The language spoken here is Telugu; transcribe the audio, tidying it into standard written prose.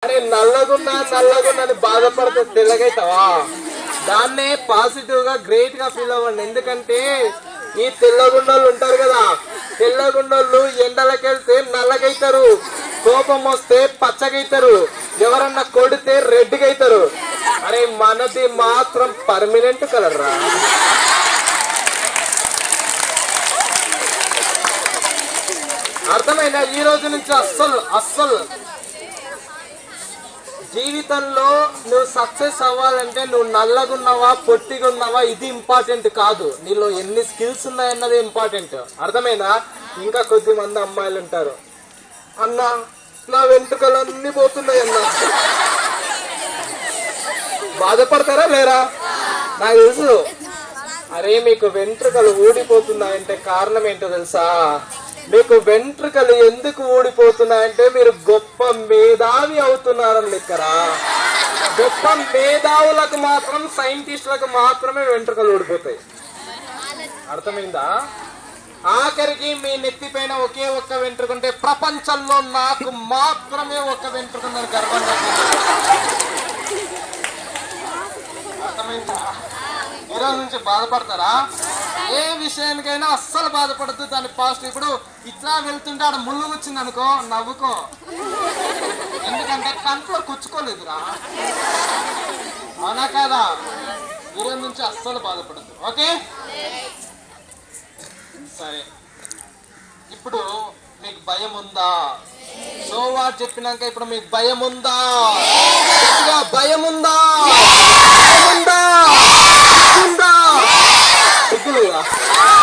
అరే నల్లగున్నా అని బాధపడితే తెల్లగైతావా? దాన్నే పాజిటివ్ గా గ్రేట్ గా ఫీల్ అవ్వండి. ఎందుకంటే ఈ తెల్లగుండోళ్ళు ఉంటారు కదా, తెల్లగుండోళ్ళు ఎండలకెళ్తే నల్లగైతారు, కోపం వస్తే పచ్చగైతారు, ఎవరన్నా కొడితే రెడ్గా అవుతారు. అరే మనది మాత్రం పర్మనెంట్ కలర్ రా. అర్థమైనా? ఈ రోజు నుంచి అస్సలు జీవితంలో నువ్వు సక్సెస్ అవ్వాలంటే నువ్వు నల్లగున్నావా పొట్టిగున్నావా ఇది ఇంపార్టెంట్ కాదు, నీలో ఎన్ని స్కిల్స్ ఉన్నాయన్నది ఇంపార్టెంట్. అర్థమైనా? ఇంకా కొద్ది మంది అమ్మాయిలు ఉంటారు, అన్న నా వెంట్రుకలు అన్ని పోతున్నాయి అన్న. బాధపడతారా లేరా? నాకు తెలుసు. అరే మీకు వెంట్రుకలు ఊడిపోతున్నాయంటే కారణం ఏంటో తెలుసా? మీకు వెంట్రుకలు ఎందుకు ఊడిపోతున్నాయంటే మీరు గొప్ప మేధావి అవుతున్నారని లెక్కరా. గొప్ప మేధావులకు మాత్రం, సైంటిస్టులకు మాత్రమే వెంట్రుకలు ఊడిపోతాయి. అర్థమైందా? ఆఖరికి మీ నెత్తిపైన ఒకే ఒక్క వెంట్రుకుంటే ప్రపంచంలో నాకు మాత్రమే ఒక్క వెంట్రుకుందని గర్వంగా. అర్థమైందా? ఈరోజు నుంచి బాధపడతారా? ఏ విషయానికైనా అస్సలు బాధపడద్దు, దాన్ని పాజిటివ్. ఇప్పుడు ఇట్లా వెళ్తుంటే ఆడ ముళ్ళు వచ్చింది అనుకో, నవ్వుకో, ఎందుకంటే కంట్లో కుచ్చుకోలేదురా. అవునా కాదా? ఈరోజు నుంచి అస్సలు బాధపడద్దు. ఓకే సరే. ఇప్పుడు మీకు భయం ఉందా? సో వాట్ చెప్పినాక ఇప్పుడు మీకు భయం ఉందా? భయం ఉందా?